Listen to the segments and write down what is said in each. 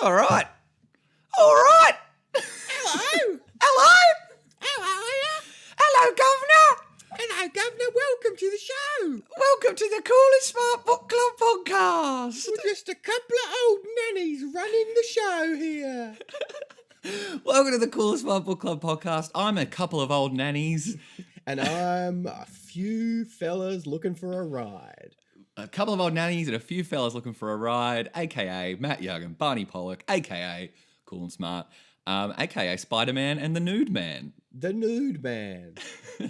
All right. All right. Hello. Hello. How are you? Hello, Governor. Hello, Governor. Welcome to the show. Welcome to the Coolest Smart Book Club podcast. We're just a couple of old nannies running the show here. Welcome to the Coolest Smart Book Club podcast. I'm a couple of old nannies. And I'm a few fellas looking for a ride. A couple of old nannies and a few fellas looking for a ride, a.k.a. Matt Young and Barney Pollock, a.k.a. Cool and Smart, a.k.a. Spider-Man and the Nude Man. The Nude Man. You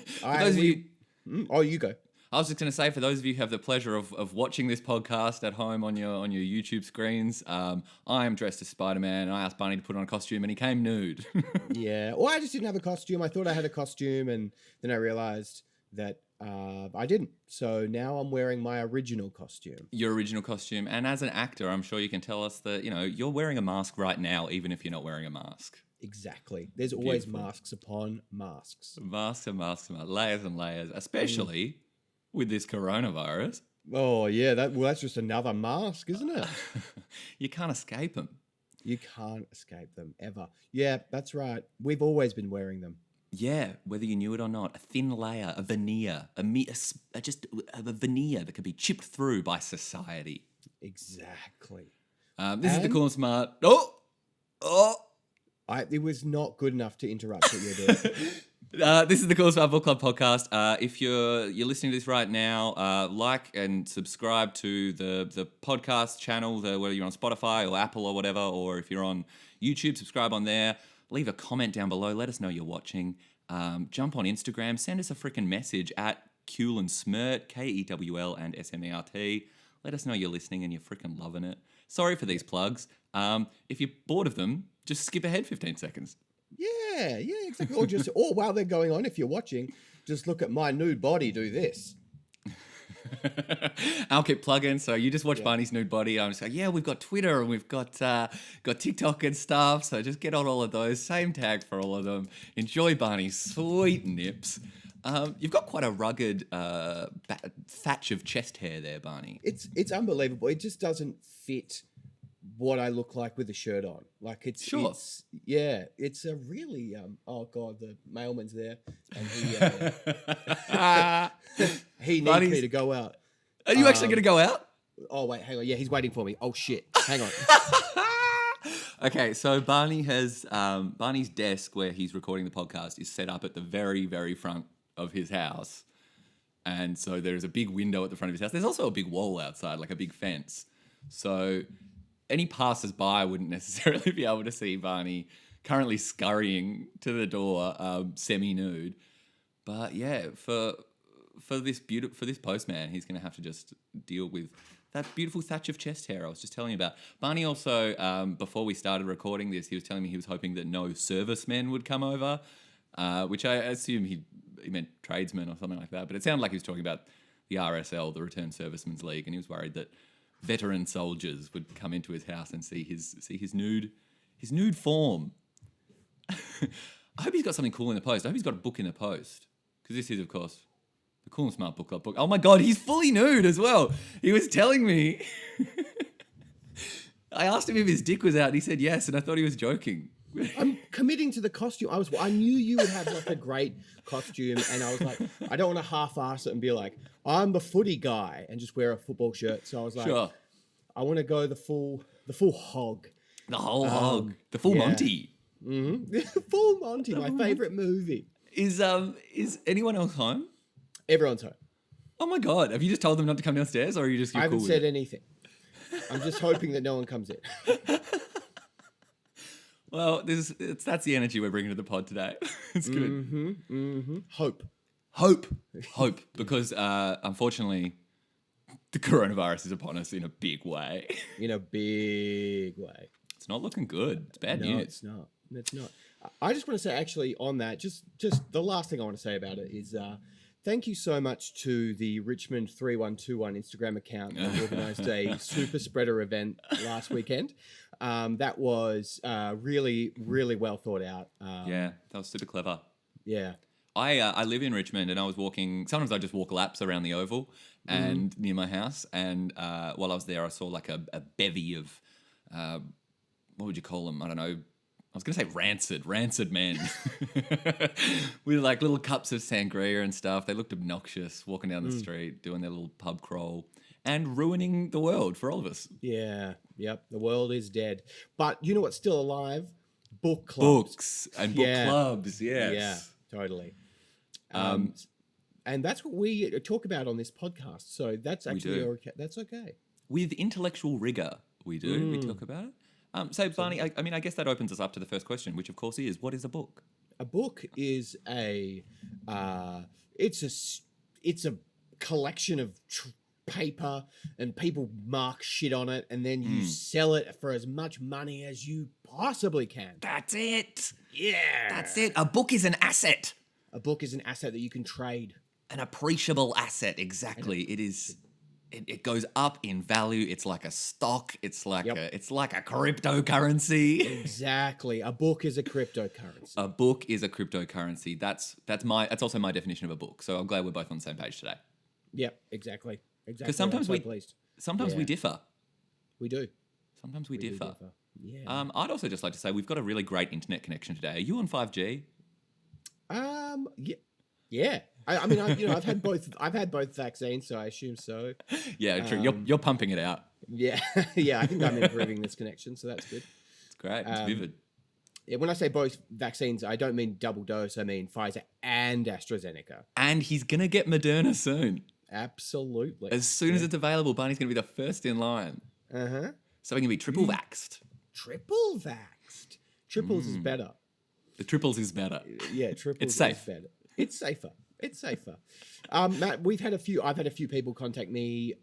go. I was just going to say, for those of you who have the pleasure of watching this podcast at home on your YouTube screens, I am dressed as Spider-Man, and I asked Barney to put on a costume, and he came nude. Yeah. Well, I just didn't have a costume. I thought I had a costume, and then I realized that I didn't. So now I'm wearing my original costume. Your original costume. And as an actor, I'm sure you can tell us that, you're wearing a mask right now, even if you're not wearing a mask. Exactly. There's always Beautiful. masks upon masks. Masks and masks and masks, layers and layers, especially with this coronavirus. Oh, yeah. That's just another mask, isn't it? You can't escape them. You can't escape them, ever. Yeah, that's right. We've always been wearing them. Yeah, whether you knew it or not, a thin layer, a veneer, just a veneer that could be chipped through by society. Exactly. This is the Cool and Smart. It was not good enough to interrupt what you're doing. This is the Cool and Smart Book Club podcast. If you're listening to this right now, like and subscribe to the podcast channel, whether you're on Spotify or Apple or whatever, or if you're on YouTube, subscribe on there. Leave a comment down below. Let us know you're watching. Jump on Instagram. Send us a freaking message at Kewl and Smirt, Kewl and SMERT. Let us know you're listening and you're freaking loving it. Sorry for these plugs. If you're bored of them, just skip ahead 15 seconds. Yeah, exactly. Or while they're going on, if you're watching, just look at my nude body do this. I'll keep plugging. So you just watch Barney's nude body. I'm just like, we've got Twitter and we've got TikTok and stuff. So just get on all of those. Same tag for all of them. Enjoy Barney's sweet nips. You've got quite a rugged thatch of chest hair there, Barney. It's unbelievable. It just doesn't fit what I look like with the shirt on. Like it's a really oh god, the mailman's there and he needs me to go out. Are you actually going to go out? Oh wait, hang on. Yeah, he's waiting for me. Oh shit, hang on. Okay, so Barney has Barney's desk where he's recording the podcast is set up at the very, very front of his house, and so there's a big window at the front of his house. There's also a big wall outside, like a big fence. So any passers-by wouldn't necessarily be able to see Barney currently scurrying to the door, semi-nude. But yeah, for this postman, he's going to have to just deal with that beautiful thatch of chest hair I was just telling you about. Barney also, before we started recording this, he was telling me he was hoping that no servicemen would come over, which I assume he meant tradesmen or something like that. But it sounded like he was talking about the RSL, the Returned Servicemen's League, and he was worried that veteran soldiers would come into his house and see his nude form. I hope he's got something cool in the post. I hope he's got a book in the post, because this is, of course, the Cool and Smart Book Club book. Oh my god, he's fully nude as well. He was telling me. I asked him if his dick was out, and he said yes, and I thought he was joking. I'm committing to the costume. I knew you would have like a great costume, and I was like, I don't want to half-ass it and be like, I'm the footy guy and just wear a football shirt. So I was like, sure. I want to go the full hog. The whole hog. The full Monty. Mm-hmm. Full Monty, my favorite movie. Is anyone else home? Everyone's home. Oh my god! Have you just told them not to come downstairs, or are you just? I haven't said anything. I'm just hoping that no one comes in. Well, that's the energy we're bringing to the pod today. It's good. Mm-hmm, mm-hmm. Hope, because unfortunately, the coronavirus is upon us in a big way. In a big way. It's not looking good. It's bad news. No, it's not. It's not. I just want to say, actually, on that, just the last thing I want to say about it is thank you so much to the Richmond 3121 Instagram account that organised a super spreader event last weekend. That was really, really well thought out. Yeah, that was super clever. Yeah. I live in Richmond, and I was walking. Sometimes I just walk laps around the Oval and near my house. And while I was there, I saw like a bevy of what would you call them? I don't know. I was going to say rancid men with like little cups of sangria and stuff. They looked obnoxious walking down the street, doing their little pub crawl and ruining the world for all of us. Yeah. Yep. The world is dead. But you know what's still alive? Book clubs. Books and book clubs, yes. Yeah, totally. And that's what we talk about on this podcast. So that's actually okay. That's okay. With intellectual rigor, we do. We talk about it. So, Barney, I mean, I guess that opens us up to the first question, which, of course, is, what is a book? A book is it's a collection of paper, and people mark shit on it, and then you sell it for as much money as you possibly can. That's it. Yeah. That's it. A book is an asset. A book is an asset that you can trade. An appreciable asset, exactly. It is. It goes up in value. It's like a stock. It's like a cryptocurrency. Exactly. A book is a cryptocurrency. A book is a cryptocurrency. That's also my definition of a book. So I'm glad we're both on the same page today. Yep, exactly. Because sometimes we differ. We do. Sometimes we differ. Yeah. I'd also just like to say we've got a really great internet connection today. Are you on 5G? Yeah. I mean, I've had both vaccines, so I assume so. Yeah, true. You're pumping it out. Yeah, yeah. I think I'm improving this connection, so that's good. It's great. It's vivid. Yeah, when I say both vaccines, I don't mean double dose. I mean Pfizer and AstraZeneca. And he's gonna get Moderna soon. Absolutely. As soon as it's available, Barney's gonna be the first in line. So he can be triple vaxxed. Triple vaxxed. Triples is better. The triples is better. Yeah, triples It's safe. is better. It's safer. It's safer. Matt, I've had a few people contact me.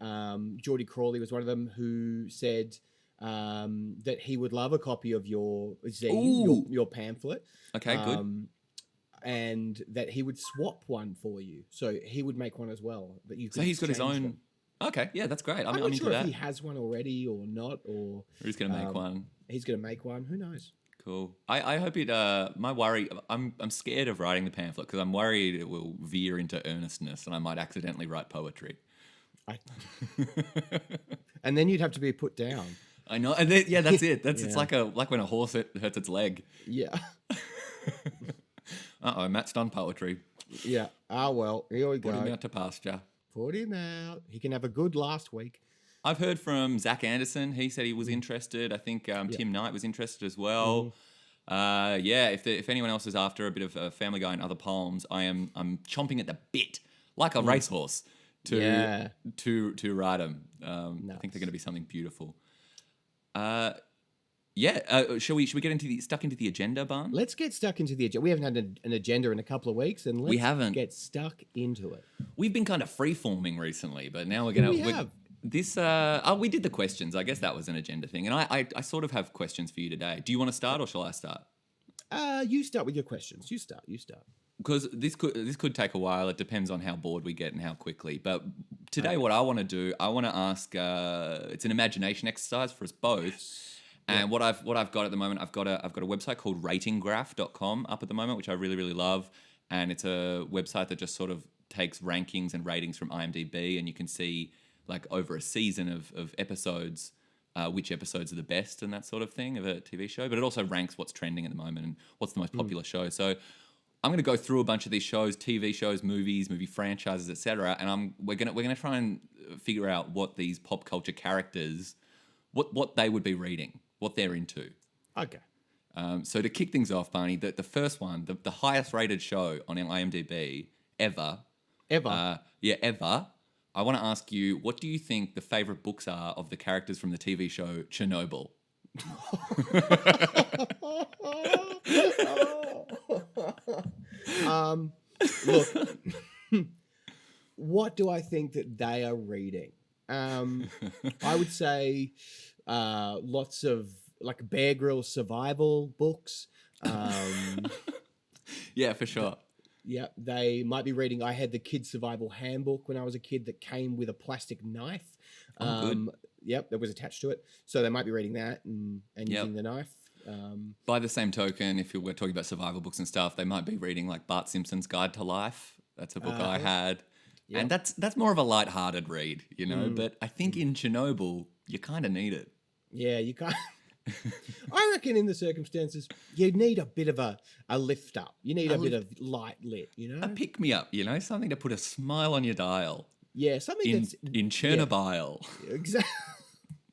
Geordie Crawley was one of them who said that he would love a copy of your zine, your pamphlet. Okay, good. And that he would swap one for you. So he would make one as well. That you could So he's got his own. them. Okay, yeah, that's great. I'm not into sure that. if he has one already or not, or Who's going to make one? He's going to make one. Who knows? Cool. I hope it. My worry. I'm scared of writing the pamphlet because I'm worried it will veer into earnestness and I might accidentally write poetry. And then you'd have to be put down. I know. And then, yeah, that's it. It's like when a horse hurts its leg. Yeah. Matt's done poetry. Yeah. Ah, well, here we go. Put him out to pasture. Put him out. He can have a good last week. I've heard from Zach Anderson. He said he was interested. I think Tim Knight was interested as well. If anyone else is after a bit of Family Guy and other poems, I'm chomping at the bit like a racehorse to ride them. Nice. I think they're going to be something beautiful. Shall we get stuck into the agenda, Barn? Let's get stuck into the agenda. We haven't had an agenda in a couple of weeks, and let's get stuck into it. We've been kind of free-forming recently, but now we're going to... we did the questions. I guess that was an agenda thing. And I sort of have questions for you today. Do you want to start or shall I start? You start with your questions. You start. Because this could take a while. It depends on how bored we get and how quickly. But today what I want to do, I want to ask, it's an imagination exercise for us both. Yes. And what I've got at the moment, I've got a website called ratinggraph.com up at the moment, which I really, really love. And it's a website that just sort of takes rankings and ratings from IMDb, and you can see like over a season of episodes, which episodes are the best and that sort of thing of a TV show. But it also ranks what's trending at the moment and what's the most popular show. So I'm going to go through a bunch of these shows, TV shows, movies, movie franchises, etc. And we're gonna try and figure out what these pop culture characters, what they would be reading, what they're into. Okay. So to kick things off, Barney, the first one, the highest rated show on IMDb ever. Ever. I want to ask you, what do you think the favourite books are of the characters from the TV show Chernobyl? Look, what do I think that they are reading? I would say lots of like Bear Grylls survival books. Yeah, for sure. Yeah, they might be reading. I had the Kid Survival Handbook when I was a kid that came with a plastic knife. Good. Yep, that was attached to it. So they might be reading that and using the knife. By the same token, if we're talking about survival books and stuff, they might be reading like Bart Simpson's Guide to Life. That's a book I had. Yep. And that's more of a light-hearted read, you know. But I think in Chernobyl, you kind of need it. Yeah, you can't. I reckon in the circumstances, you need a bit of a lift up. You need a bit of light lit, you know? A pick me up, something to put a smile on your dial. Yeah, something in that's... in Chernobyl. Yeah,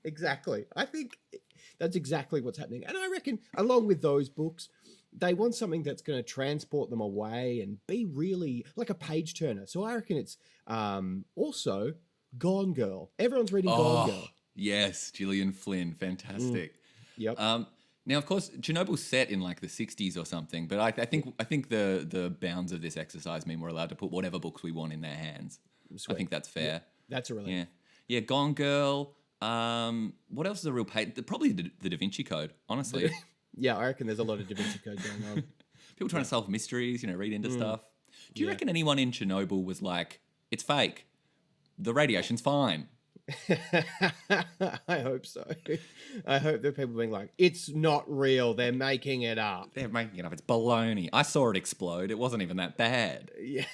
exactly. I think that's exactly what's happening. And I reckon along with those books, they want something that's going to transport them away and be really like a page turner. So I reckon it's also Gone Girl. Everyone's reading Gone Girl. Yes, Gillian Flynn, fantastic. Yep. Now, of course, Chernobyl's set in like the 60s or something, but I think the bounds of this exercise mean we're allowed to put whatever books we want in their hands. Sweet. I think that's fair. Yeah, that's a relief. Yeah, Gone Girl. What else is a real Probably the Da Vinci Code, honestly. Yeah, I reckon there's a lot of Da Vinci Code going on. People trying to solve mysteries, read into stuff. Do you reckon anyone in Chernobyl was like, it's fake, the radiation's fine? I hope so. I hope there are people being like, it's not real, they're making it up. They're making it up. It's baloney. I saw it explode. It wasn't even that bad. Yeah.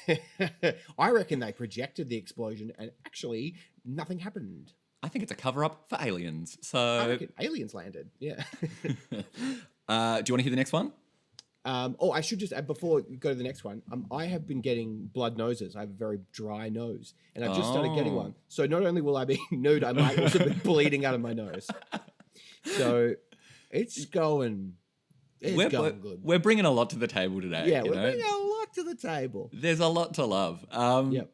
I reckon they projected the explosion and actually nothing happened. I think it's a cover-up for aliens. I So, reckon aliens landed. Yeah. do you want to hear the next one? I should just add before we go to the next one. I have been getting blood noses. I have a very dry nose, and I've just started getting one. So not only will I be nude, I might also be bleeding out of my nose. So it's going. Going good. We're bringing a lot to the table today. Yeah, we're bringing a lot to the table. There's a lot to love. Yep.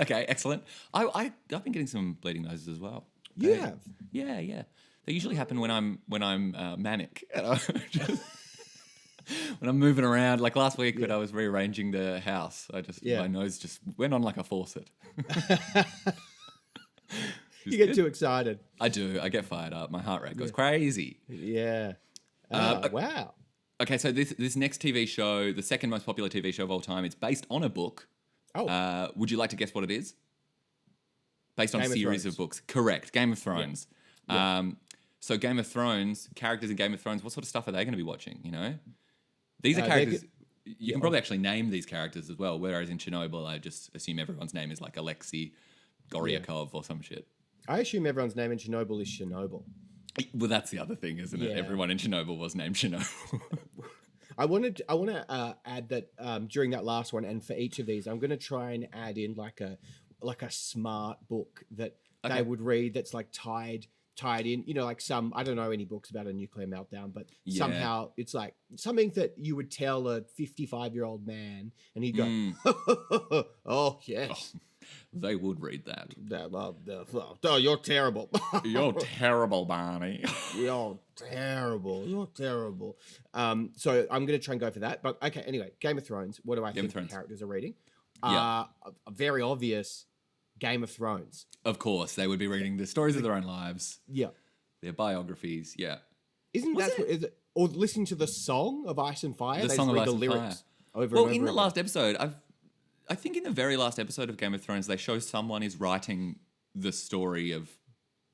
Okay, excellent. I've been getting some bleeding noses as well. You have? Yeah. They usually happen when I'm manic. When I'm moving around, like last week when I was rearranging the house, my nose just went on like a faucet. You get too excited. I do. I get fired up. My heart rate goes crazy. Yeah. Wow. Okay, so this next TV show, the second most popular TV show of all time, it's based on a book. Oh. Would you like to guess what it is? Based on a Game of series Thrones. of books. Correct. Game of Thrones. Yeah. So Game of Thrones, characters in Game of Thrones, what sort of stuff are they going to be watching, These are characters... You can probably actually name these characters as well, whereas in Chernobyl, I just assume everyone's name is like Alexei Goryakov or some shit. I assume everyone's name in Chernobyl is Chernobyl. Well, that's the other thing, isn't it? Yeah. Everyone in Chernobyl was named Chernobyl. I want to add that during that last one, and for each of these, I'm going to try and add in like a smart book that they would read that's like tied in, like some, I don't know any books about a nuclear meltdown, but somehow it's like something that you would tell a 55-year-old man and he'd go, oh, yes. Oh, they would read that. Oh, you're terrible. You're terrible, Barney. You're terrible. You're terrible. So I'm going to try and go for that. But okay, anyway, Game of Thrones. What do I think the characters are reading? A very obvious Game of Thrones. Of course, they would be reading the stories of their own lives. Yeah. Their biographies, yeah. Isn't that what, is it, or listening to the song of Ice and Fire? The They song just of read Ice the and lyrics Fire. over Well, and over in the again. last episode, I think in the very last episode of Game of Thrones, they show someone is writing the story of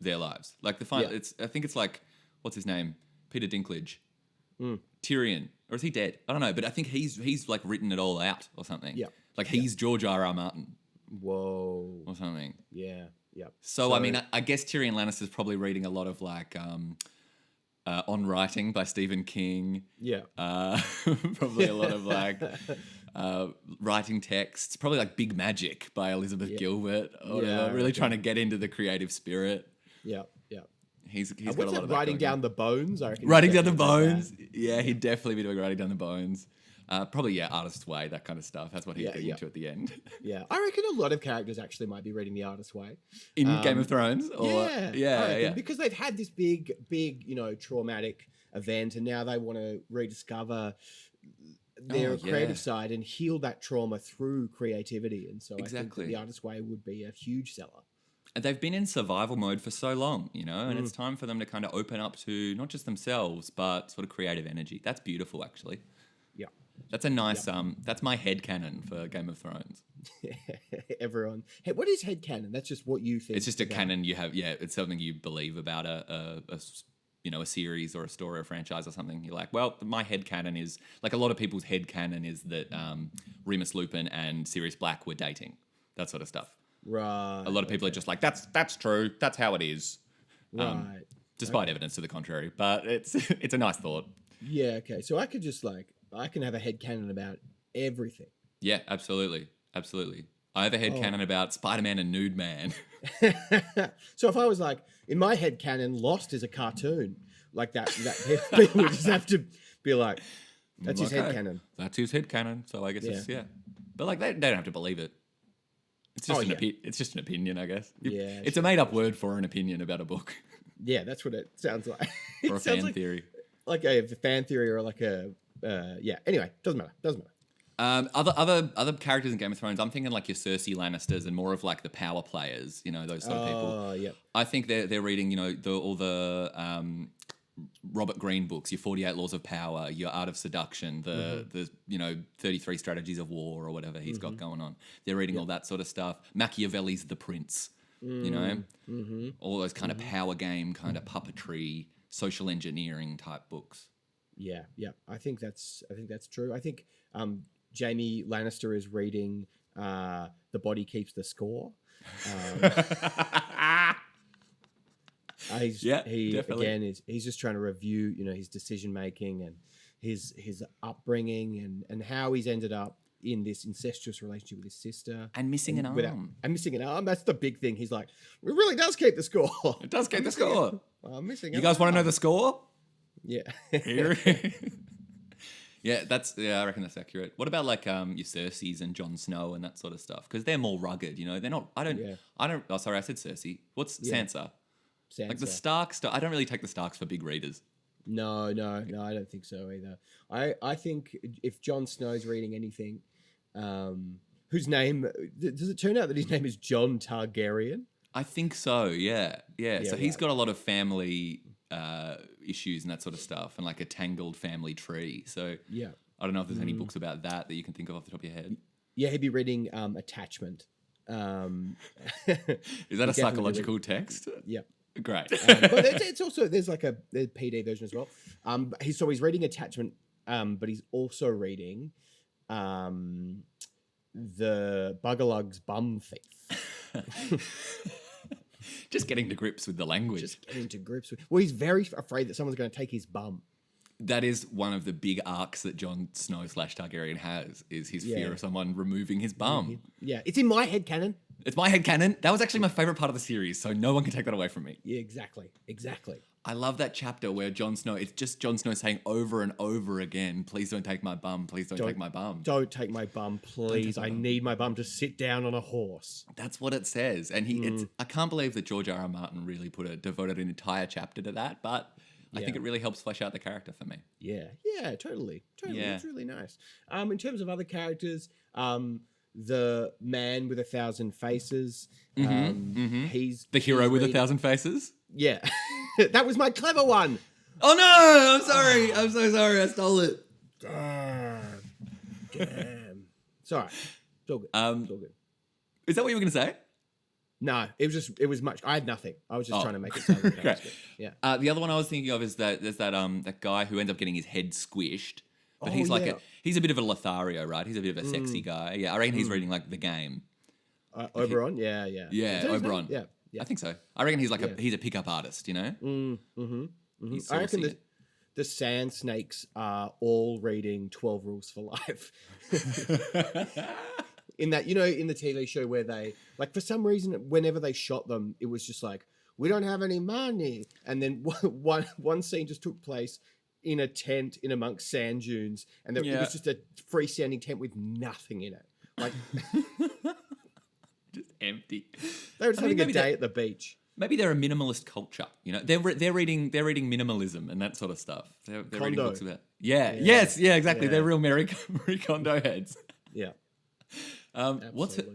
their lives. Like the final, I think it's like, what's his name? Peter Dinklage. Tyrion. Or is he dead? I don't know, but I think he's like written it all out or something. Yeah. Like he's George R.R. Martin. Whoa. Or something. Yeah. Yeah. So I mean, I guess Tyrion Lannister's probably reading a lot of like On Writing by Stephen King. Yeah. Probably a lot of like writing texts. Probably like Big Magic by Elizabeth Gilbert. Or really trying to get into the creative spirit. Yeah. Yeah. He's got a What's lot that, of that writing going on. down the bones? I reckon Writing down the definitely does bones. Yeah, he'd definitely be doing Writing Down the Bones. Probably, Artist's Way, that kind of stuff. That's what he's getting into at the end. Yeah, I reckon a lot of characters actually might be reading The Artist's Way. In Game of Thrones? Or, yeah. Because they've had this big, traumatic event, and now they want to rediscover their creative side and heal that trauma through creativity. And so I think that The Artist's Way would be a huge seller. And they've been in survival mode for so long, and it's time for them to kind of open up to not just themselves, but sort of creative energy. That's beautiful, actually. Yeah. That's a nice, that's my headcanon for Game of Thrones. Everyone. Hey, what is headcanon? That's just what you think. It's just a canon you have, it's something you believe about a series or a story or a franchise or something. You're like, well, my headcanon is, like a lot of people's headcanon is that Remus Lupin and Sirius Black were dating. That sort of stuff. Right. A lot of people are just like, that's true. That's how it is. Right. despite evidence to the contrary. But it's a nice thought. Yeah, okay. So I could just I can have a headcanon about everything. Yeah, absolutely. Absolutely. I have a headcanon about Man and Nude Man. So if I was in my headcanon, Lost is a cartoon, that people would just have to be like, that's his headcanon. That's his headcanon. So I guess it's. But they don't have to believe it. It's just it's just an opinion, I guess. Yeah. It's a made up word for an opinion about a book. Yeah, that's what it sounds like. Or a fan theory. Like a fan theory or Anyway, doesn't matter. Other characters in Game of Thrones, I'm thinking your Cersei Lannisters and more of the power players, those sort of people. Oh, yeah. I think they're reading, all the Robert Greene books, your 48 Laws of Power, your Art of Seduction, the 33 Strategies of War or whatever he's got going on. They're reading all that sort of stuff. Machiavelli's The Prince, all those kind of power game, kind of puppetry, social engineering type books. Yeah. I think that's true. I think Jaime Lannister is reading The Body Keeps the Score. He's just trying to review, his decision making and his upbringing and how he's ended up in this incestuous relationship with his sister and missing an arm. And missing an arm. That's the big thing. He's like, it really does keep the score. It does keep the score. I'm missing. You guys want to know the score? Yeah. Yeah, I reckon that's accurate. What about your Cerseis and Jon Snow and that sort of stuff? Because they're more rugged, they're not. I don't. Oh, sorry, I said Cersei. What's Sansa? Sansa. The Starks. I don't really take the Starks for big readers. No, I don't think so either. I think if Jon Snow's reading anything, whose name does it turn out that his name is Jon Targaryen? I think so. Yeah. So he's got a lot of family issues and that sort of stuff, and a tangled family tree. So I don't know if there's any books about that you can think of off the top of your head. Yeah, he'd be reading Attachment. Is that a psychological text? Yeah. Great. But it's also there's a PD version as well. He's reading Attachment, but he's also reading the Bugalug's Bum Thief. Just getting to grips with the language. Well, he's very afraid that someone's going to take his bum. That is one of the big arcs that Jon Snow / Targaryen has, is his fear of someone removing his bum. Yeah, it's in my headcanon. It's my headcanon. That was actually my favourite part of the series, so no one can take that away from me. Yeah, exactly. I love that chapter where it's just Jon Snow saying over and over again, please don't take my bum, please don't take my bum. Don't take my bum, please. I need my bum to sit down on a horse. That's what it says. And I can't believe that George R.R. Martin really devoted an entire chapter to that, but I think it really helps flesh out the character for me. Yeah, totally. Yeah. It's really nice. In terms of other characters, the man with 1,000 faces. He's the hero with 1,000 faces? Yeah. That was my clever one. Oh no! I'm sorry. I'm so sorry. I stole it. Damn. It's all right. It's all good. It's all good. Is that what you were going to say? No, it was much. I had nothing. I was just trying to make it sound great. Yeah. The other one I was thinking of is that there's that guy who ends up getting his head squished. But he's he's a bit of a Lothario, right? He's a bit of a sexy guy. Yeah, I reckon he's reading The Game. Oberon? Yeah. Yeah, Oberon. Yeah. I think so. I reckon he's he's a pickup artist, I reckon the Sand Snakes are all reading 12 Rules for Life. In that, in the TV show where they, for some reason, whenever they shot them, it was just we don't have any money. And then one scene just took place in a tent in amongst sand dunes, and it was just a freestanding tent with nothing in it. Just empty. They were just having a day at the beach. Maybe they're a minimalist culture. They're reading minimalism and that sort of stuff. They're reading books about. Yeah. Yes. Yeah. Exactly. Yeah. They're real Marie Kondo heads. Yeah. What's it?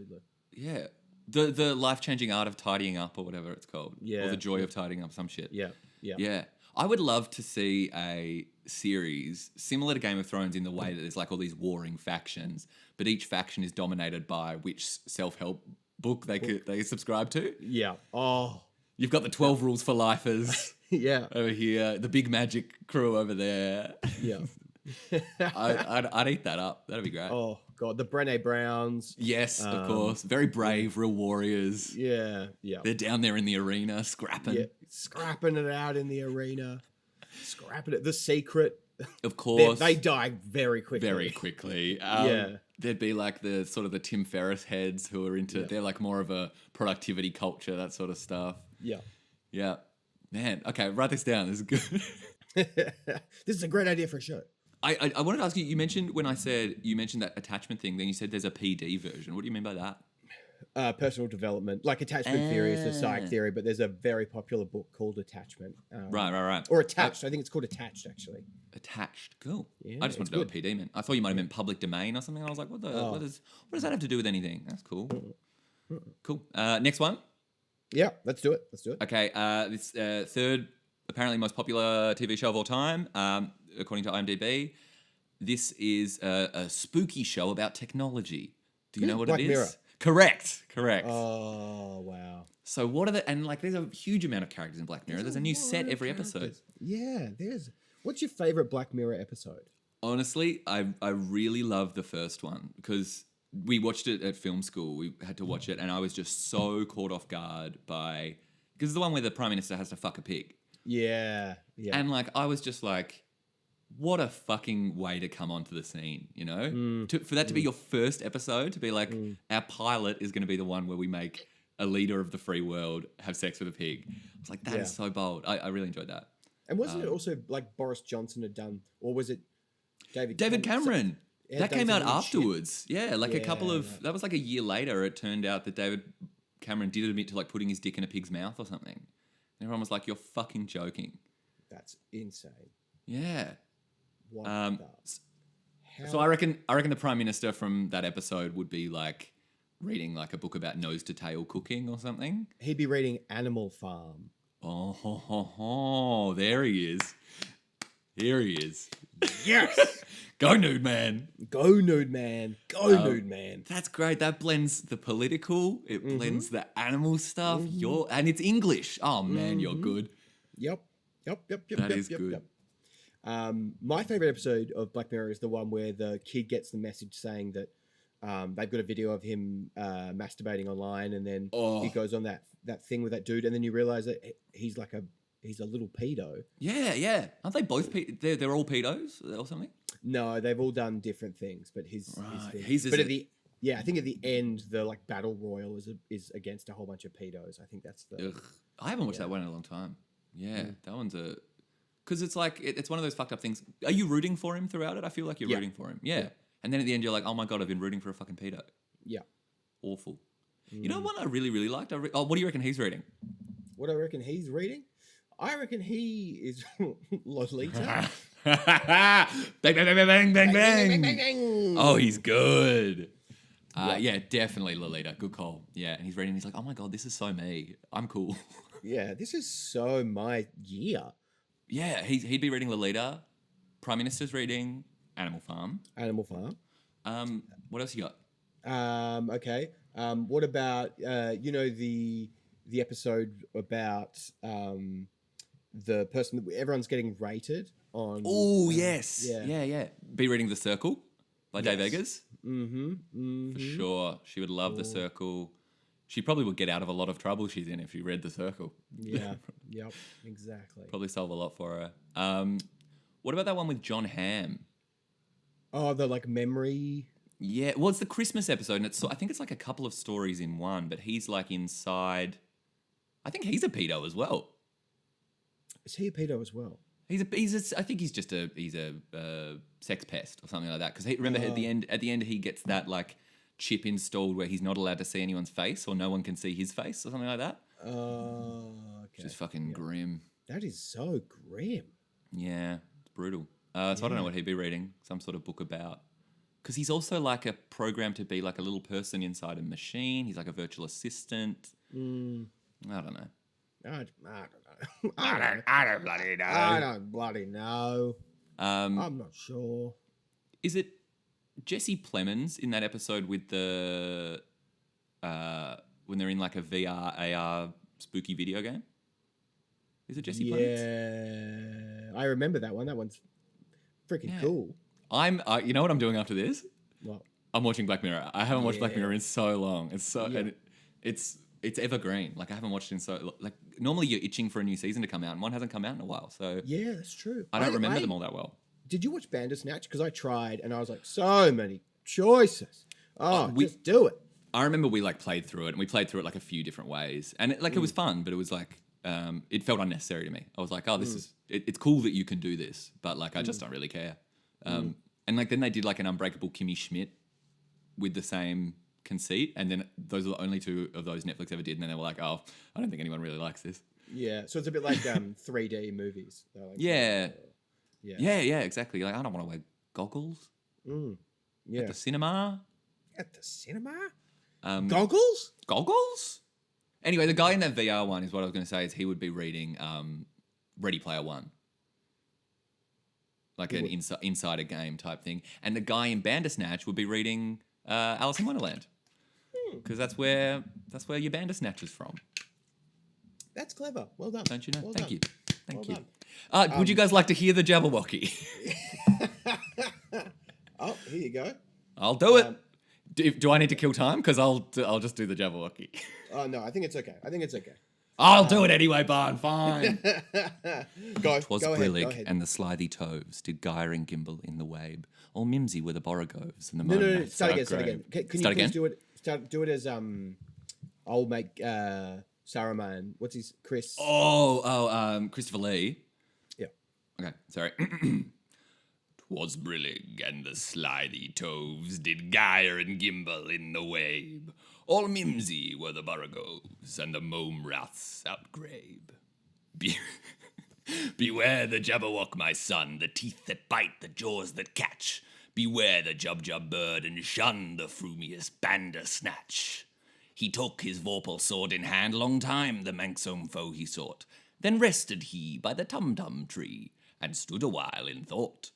Yeah. The life-changing art of tidying up, or whatever it's called. Yeah. Or the joy of tidying up, some shit. Yeah. Yeah. I would love to see a series similar to Game of Thrones in the way that there's all these warring factions, but each faction is dominated by which self-help book they subscribe to. Yeah. Oh. You've got the 12 Rules for Lifers. Yeah. Over here, the Big Magic crew over there. Yeah. I'd eat that up. That'd be great. Oh God, the Brené Browns. Yes, of course. Very brave, real warriors. Yeah, yeah, They're down there in the arena scrapping. yeah. Scrapping it out in the arena. Scrapping it. The Secret. Of course. They die very quickly. Very quickly. Yeah. There'd be like the sort of the Tim Ferriss heads who are into, they're like more of a productivity culture, that sort of stuff. Yeah. Yeah. Man, okay, write this down. This is good. This is a great idea for a show. I wanted to ask you, you mentioned that attachment thing, then you said there's a PD version. What do you mean by that? Personal development, like attachment theory is the psych theory, but there's a very popular book called Attachment. Right. Or Attached. I think it's called Attached, actually. Attached. Cool. Yeah, I just wanted to know what PD meant. I thought you might have meant public domain or something. I was like, what does that have to do with anything? That's cool. Cool. Next one. Yeah, let's do it. Okay. This third, apparently most popular TV show of all time, according to IMDb. This is a spooky show about technology. Do you know what Black it is? Mirror. Correct. Oh, wow. So what are the, and like there's a huge amount of characters in Black Mirror. There's a new set every episode. Yeah, what's your favorite Black Mirror episode? Honestly, I really love the first one because we watched it at film school. We had to watch it and I was just so caught off guard by, because it's the one where the Prime Minister has to fuck a pig. Yeah. And like, I was just like, what a fucking way to come onto the scene, you know? For that to be your first episode, to be like, our pilot is going to be the one where we make a leader of the free world have sex with a pig. I was like, that is so bold. I really enjoyed that. And wasn't it also like Boris Johnson had done, or was it David Cameron? That came out afterwards. Shit. Yeah, like a couple of, that was like a year later, it turned out that David Cameron did admit to like putting his dick in a pig's mouth or something. And everyone was like, you're fucking joking. That's insane. Yeah. What So I reckon the Prime Minister from that episode would be like reading like a book about nose to tail cooking or something. He'd be reading Animal Farm. Oh, there he is. Here he is. Yes. Go nude man. Go nude man. Go nude man. That's great. That blends the political. It blends the animal stuff. And it's English. Oh man, you're good. Yep. That is good. My favorite episode of Black Mirror is the one where the kid gets the message saying that they've got a video of him masturbating online, and then he goes on that thing with that dude, and then you realize that he's a little pedo. Yeah. Aren't they both? They're all pedos or something. No, they've all done different things, but his thing. I think at the end the like battle royal is against a whole bunch of pedos. I think that's the. Ugh. I haven't watched that one in a long time. Yeah, that one's a. Because it's like, it's one of those fucked up things. Are you rooting for him throughout it? I feel like you're rooting for him. Yeah. And then at the end, you're like, oh my God, I've been rooting for a fucking pedo. Yeah. Awful. You know what I really, really liked? What do you reckon he's reading? What I reckon he's reading? I reckon he is Lolita. Bang, bang. Oh, he's good. Yeah, definitely Lolita. Good call. Yeah. And he's reading, he's like, oh my God, this is so me. I'm cool. Yeah, this is so my year. Yeah, he'd be reading Lolita. Prime Minister's reading Animal Farm. What else you got? Okay. What about the episode about the person that everyone's getting rated on? Oh yes, yeah. Be reading The Circle by Dave Eggers. For sure, she would love The Circle. She probably would get out of a lot of trouble she's in if she read The Circle. Yeah, yep, exactly. Probably solve a lot for her. What about that one with John Hamm? Oh, the like memory. Yeah, well, it's the Christmas episode, and I think it's like a couple of stories in one. But he's like inside. I think he's a pedo as well. Is he a pedo as well? I think he's just a sex pest or something like that. Because remember at the end he gets that like chip installed where he's not allowed to see anyone's face or no one can see his face or something like that. Oh, okay. Which is fucking grim. That is so grim. Yeah, it's brutal. So I don't know what he'd be reading. Some sort of book about. Because he's also like a program to be like a little person inside a machine. He's like a virtual assistant. I don't know. I don't bloody know. I don't bloody know. I'm not sure. Is it Jesse Plemons in that episode with the when they're in like a VR AR spooky video game? Is it Jesse Plemons? Yeah, I remember that one. That one's freaking cool. I'm. You know what I'm doing after this? Well, I'm watching Black Mirror. I haven't watched Black Yeah. Mirror in so long. It's so Yeah. and it's evergreen. Like I haven't watched it in so like normally you're itching for a new season to come out, and one hasn't come out in a while. So yeah, that's true. I don't remember them all that well. Did you watch Bandersnatch? Because I tried, and I was like, so many choices. Oh, just do it. I remember we like played through it, and we played through it like a few different ways, and it was fun, but it was like it felt unnecessary to me. I was like, oh, this is it's cool that you can do this, but like I just don't really care. And like then they did like an Unbreakable Kimmy Schmidt with the same conceit, and then those are the only two of those Netflix ever did, and then they were like, oh, I don't think anyone really likes this. Yeah, so it's a bit like 3D movies. They're like, Yeah, yeah, exactly. Like I don't want to wear goggles yeah. at the cinema. At the cinema? Goggles? Anyway, the guy in that VR one is what I was going to say is he would be reading Ready Player One. Like an insider game type thing. And the guy in Bandersnatch would be reading Alice in Wonderland. Because that's where your Bandersnatch is from. That's clever. Well done. Don't you know? Well Thank done. you. Thank Well you. Would you guys like to hear the Jabberwocky? Oh, here you go. I'll do it. Do I need to kill time? Because I'll just do the Jabberwocky. Oh, no, I think it's okay. I'll do it anyway, Barn. Fine. Go. 'Twas Go Brillig ahead. and the slithy toves did gyre and gimble in the wabe. All mimsy were the borogoves and the No. Start again. Can you Start please again? do it? Do it as old mate Saruman. What's his Chris? Christopher Lee. Yeah. Okay, sorry. 'Twas Brillig and the slithy toves did gyre and gimble in the wabe. All mimsy were the borogoves and the mome raths outgrabe. Beware the Jabberwock, my son, the teeth that bite, the jaws that catch. Beware the Jubjub bird and shun the frumious Bandersnatch. He took his vorpal sword in hand, long time the manxome foe he sought. Then rested he by the tum-tum tree, and stood a while in thought.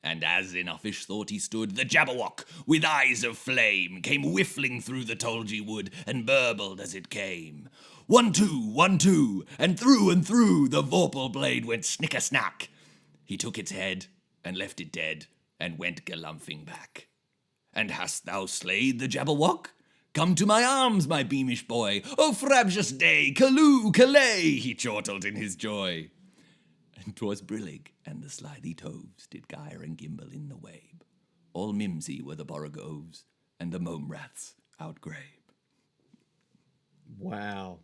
And as in uffish thought he stood, the Jabberwock, with eyes of flame, came whiffling through the Tolgy wood, and burbled as it came. 1, 2, 1, 2, and through the vorpal blade went snicker-snack. He took its head, and left it dead, and went galumphing back. And hast thou slayed the Jabberwock? Come to my arms, my beamish boy. Oh, frabjous day, calloo, callay, he chortled in his joy. And 'twas Brillig and the slithy toves did gyre and gimble in the wabe. All mimsy were the borogoves and the mome raths outgrabe. Wow.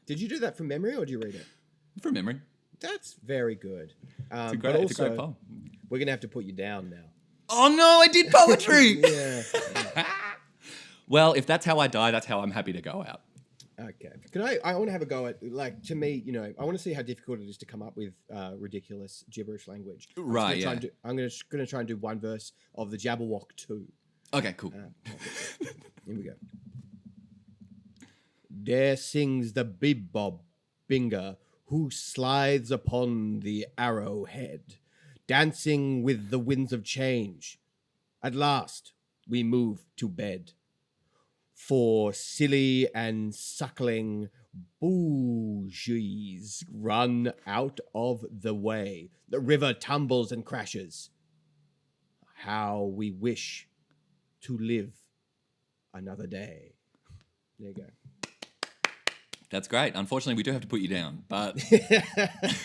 Did you do that from memory or did you read it? From memory. That's very good. It's a but great also, poem. we're going to have to put you down now. Oh no, I did poetry! Yeah. Well, if that's how I die, that's how I'm happy to go out. Okay. Can I want to have a go at, like, to me, I want to see how difficult it is to come up with ridiculous gibberish language. Right, yeah. I'm going to try and do one verse of the Jabberwock 2. Okay, cool. Here we go. There sings the bib-bob binger who slithes upon the arrowhead, dancing with the winds of change. At last, we move to bed. For silly and suckling bougies run out of the way. The river tumbles and crashes. How we wish to live another day. There you go. That's great. Unfortunately, we do have to put you down, but it's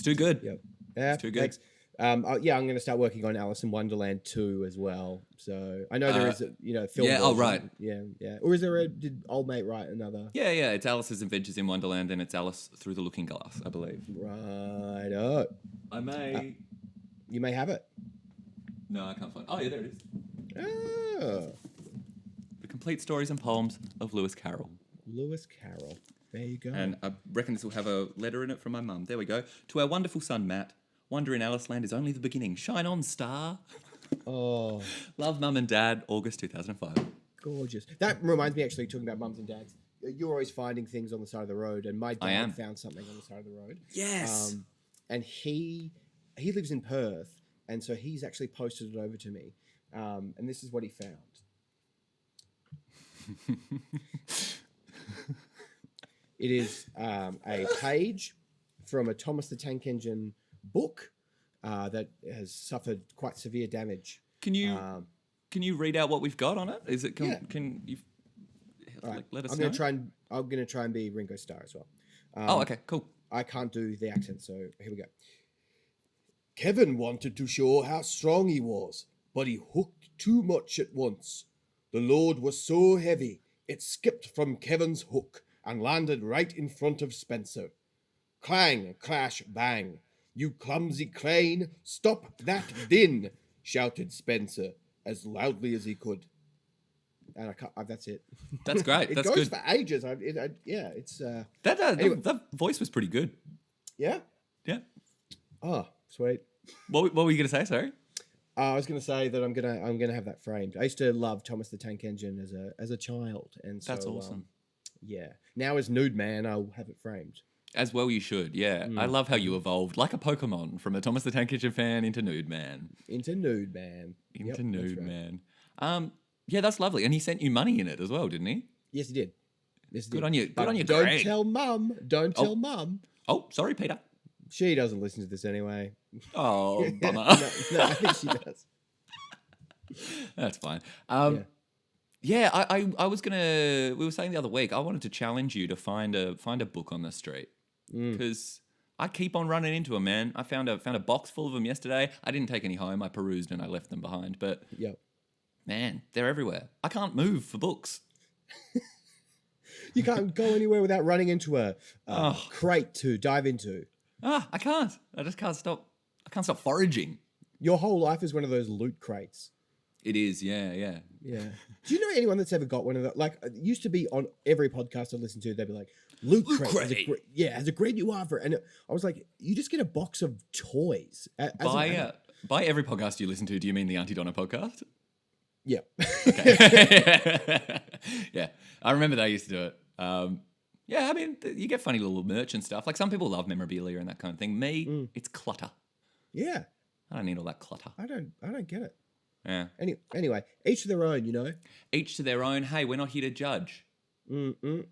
too good. Yep. It's too good. Thanks. I'm going to start working on Alice in Wonderland 2 as well. So I know there is a film. Yeah. version. Oh, right. Yeah. Or is there did old mate write another? Yeah. It's Alice's Adventures in Wonderland, and it's Alice Through the Looking Glass, I believe. Right. Oh, I may. you may have it. No, I can't find. Oh, yeah, there it is. Oh, The Complete Stories and Poems of Lewis Carroll. Lewis Carroll. There you go. And I reckon this will have a letter in it from my mum. There we go. To our wonderful son, Matt. Wonder in Alice Land is only the beginning. Shine on, star. Oh, Love, Mum and Dad, August 2005. gorgeous. That reminds me, actually, talking about mums and dads. You're always finding things on the side of the road, and my I am. dad found something on the side of the road. Yes. And he lives in Perth, and so he's actually posted it over to me. And this is what he found. It is a page from a Thomas the Tank Engine book that has suffered quite severe damage. Can you read out what we've got on it? Is it Yeah. Can you Right. let us I'm know? gonna try and be Ringo Starr as well. Oh, okay, cool. I can't do the accent, so here we go. Kevin wanted to show how strong he was, but he hooked too much at once. The load was so heavy, it skipped from Kevin's hook and landed right in front of Spencer. Clang, clash, bang. You clumsy crane, stop that din, shouted Spencer as loudly as he could. And that's it. That's great. It That's goes good. for ages. It's That anyway. that voice was pretty good. Yeah. Yeah. Oh, sweet. What were you going to say? Sorry. I was going to say that I'm gonna have that framed. I used to love Thomas the Tank Engine as a child, and so That's awesome. Yeah. Now as Nude Man, I'll have it framed. As well, you should. Yeah, I love how you evolved like a Pokemon from a Thomas the Tank Engine fan into Nude Man. Into Nude Man. Into Yep, Nude that's right. Man. Yeah, that's lovely. And he sent you money in it as well, didn't he? Yes, he did. Yes, he Good did. on you. Good But on you. Don't Greg. tell Mum. Don't tell Mum. Oh, sorry, Peter. She doesn't listen to this anyway. Oh, bummer. no, I think she does. That's fine. Yeah. Yeah, I was gonna. We were saying the other week. I wanted to challenge you to find a book on the street because I keep on running into them, man. I found a box full of them yesterday. I didn't take any home. I perused and I left them behind. But Yep. man, they're everywhere. I can't move for books. You can't go anywhere without running into a crate to dive into. I can't. I just can't stop. I can't stop foraging. Your whole life is one of those loot crates. It is, yeah. Yeah. Do you know anyone that's ever got one of those? Like, it used to be on every podcast I listened to, they'd be like, Loot crate. Has a great new offer. And I was like, you just get a box of toys. By every podcast you listen to, do you mean the Auntie Donna podcast? Yeah. Okay. Yeah. I remember they used to do it. Yeah, I mean, you get funny little merch and stuff. Like some people love memorabilia and that kind of thing. Me, it's clutter. Yeah. I don't need all that clutter. I don't get it. Yeah. Anyway, each to their own, you know. Each to their own. Hey, we're not here to judge. Do you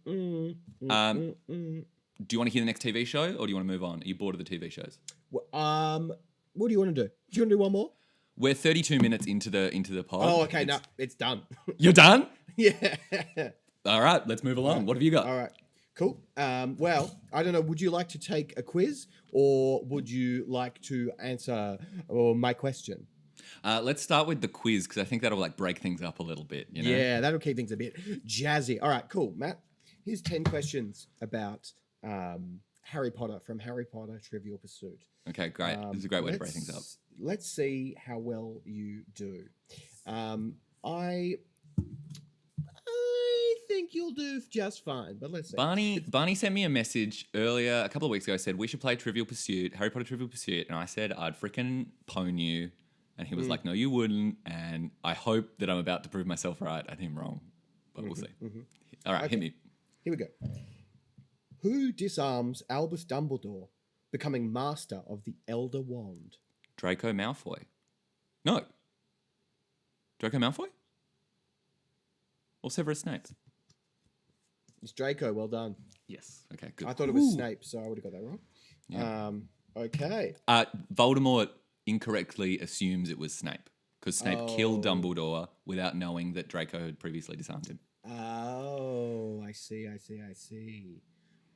want to hear the next TV show or do you want to move on? Are you bored of the TV shows? What do you want to do? Do you want to do one more? We're 32 minutes into the pod. Oh, okay. No, it's done. You're done? Yeah. All right, let's move along. What have you got? All right. Cool. Well, I don't know. Would you like to take a quiz or would you like to answer my question? Let's start with the quiz because I think that'll like break things up a little bit. You know? Yeah, that'll keep things a bit jazzy. All right, cool, Matt. Here's 10 questions about Harry Potter from Harry Potter Trivial Pursuit. Okay, great. This is a great way to break things up. Let's see how well you do. I think you'll do just fine, but let's see. Barney sent me a message earlier, a couple of weeks ago, said we should play Trivial Pursuit, Harry Potter Trivial Pursuit, and I said I'd frickin' pwn you, and he was like, no, you wouldn't, and I hope that I'm about to prove myself right and him wrong, but we'll see. All right, hit me. Here we go. Who disarms Albus Dumbledore, becoming master of the Elder Wand? Draco Malfoy. No. Draco Malfoy? Or Severus Snape? It's Draco. Well done. Yes. Okay, good. I thought it was Snape, so I would have got that wrong. Yeah. Okay. Voldemort incorrectly assumes it was Snape because Snape killed Dumbledore without knowing that Draco had previously disarmed him. Oh, I see.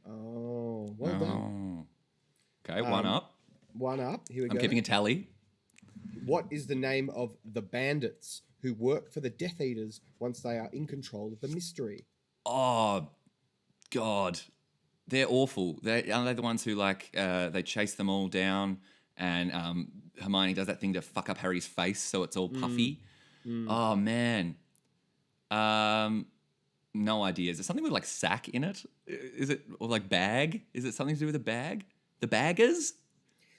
Oh, well done. Okay, one up. One up. Here we go. I'm keeping a tally. What is the name of the bandits who work for the Death Eaters once they are in control of the mystery? Oh, God. They're awful. Aren't they the ones who, like, they chase them all down and Hermione does that thing to fuck up Harry's face so it's all puffy? Oh, man. No idea. Is there something with, like, sack in it? Is it, or, like, bag? Is it something to do with a bag? The baggers?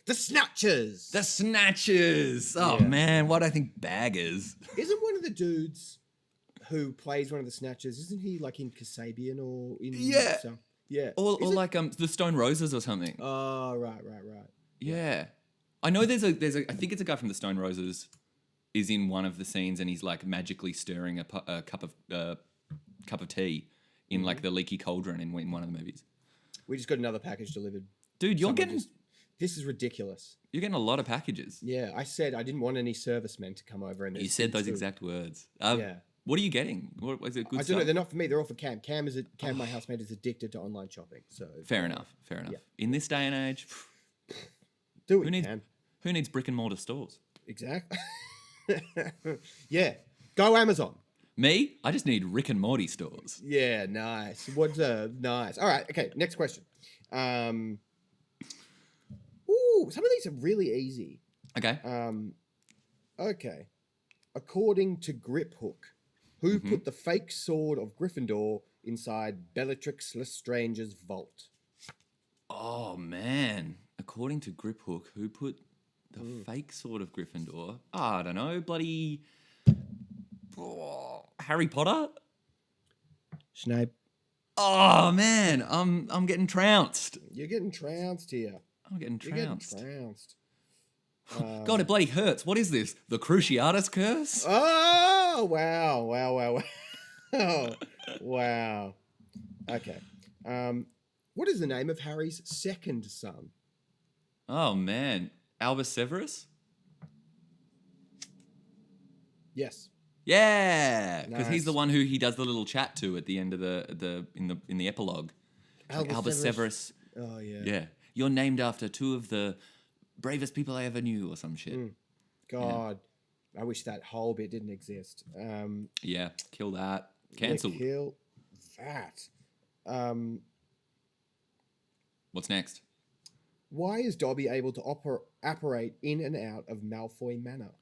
The Snatchers! The Snatchers! Oh, Yeah. man. Why do I think baggers? Isn't one of the dudes who plays one of the Snatchers, isn't he, like, in Kasabian or in... Yeah. Yeah. Or like the Stone Roses or something. Oh, right. Yeah. I know there's a I think it's a guy from the Stone Roses is in one of the scenes and he's like magically stirring a cup of tea in like the leaky cauldron in one of the movies. We just got another package delivered. Dude, you're getting This is ridiculous. You're getting a lot of packages. Yeah, I said I didn't want any servicemen to come over. And You said those exact words. Yeah. What are you getting? What is it? Good I stuff? don't know. They're not for me. They're all for Cam. Cam, my housemate, is addicted to online shopping. So Fair enough. Fair enough. Yeah. In this day and age, do it, who needs Cam. who needs brick and mortar stores? Exactly. Yeah. Go Amazon. Me? I just need Rick and Morty stores. Yeah, nice. What's nice. All right. Okay. Next question. Some of these are really easy. Okay. Okay. According to Grip Hook, who put the fake sword of Gryffindor inside Bellatrix Lestrange's vault? Oh man! According to Grip Hook, who put the fake sword of Gryffindor? I don't know. Bloody Harry Potter. Snape. Oh man, I'm getting trounced. You're getting trounced here. I'm getting You're getting trounced. trounced. God, it bloody hurts. What is this? The Cruciatus curse? Oh, wow. Oh, wow. Okay. What is the name of Harry's second son? Oh man, Albus Severus. Yes. Yeah, because he's the Nice. one who he does the little chat to at the end of in the epilogue. It's like Albus Severus. Oh, yeah. Yeah, you're named after two of the bravest people I ever knew, or some shit. God. I wish that whole bit didn't exist. Yeah, kill that. Cancelled. Kill that. What's next? Why is Dobby able to operate in and out of Malfoy Manor?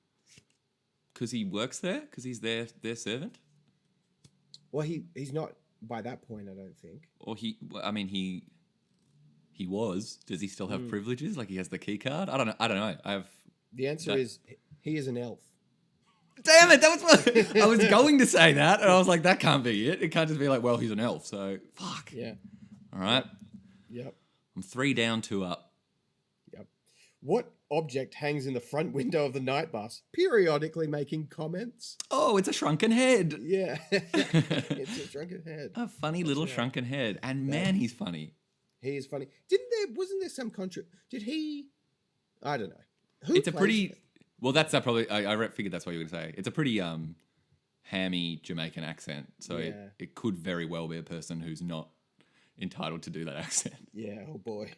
Because he works there? Because he's their servant? Well, he's not by that point, I don't think. Or he was. Does he still have privileges? Like he has the key card? I don't know. The answer is he is an elf. Damn it! That was what I was going to say that, and I was like, that can't be it. It can't just be like, well, he's an elf, so fuck. Yeah. All right. Yep. I'm 3 down, 2 up. Yep. What object hangs in the front window of the night bus, periodically making comments? Oh, it's a shrunken head. Yeah. It's a shrunken head. A funny little shrunken head, and man, he's funny. He is funny. Wasn't there some did he? I don't know. It's a pretty. Well, that's that probably. I figured that's what you were going to say. It's a pretty hammy Jamaican accent, so Yeah. it could very well be a person who's not entitled to do that accent. Yeah. Oh boy.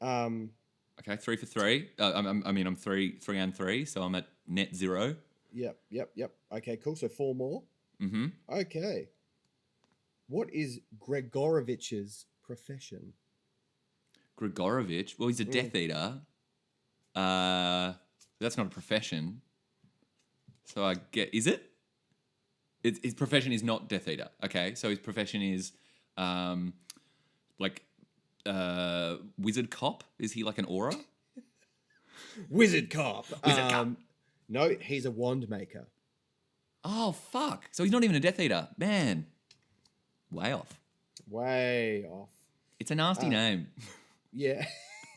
Okay, 3 for 3. I'm 3 and 3, so I'm at net 0. Yep. Okay, cool. So 4 more. Mm-hmm. Okay. What is Gregorovich's profession? Grigorovich. Well, he's a Death Eater. That's not a profession. So I get. Is it? His profession is not Death Eater. Okay, so his profession is, wizard cop. Is he like an aura? Wizard cop. Wizard cop. No, he's a wand maker. Oh fuck! So he's not even a Death Eater, man. Way off. Way off. It's a nasty name. Yeah,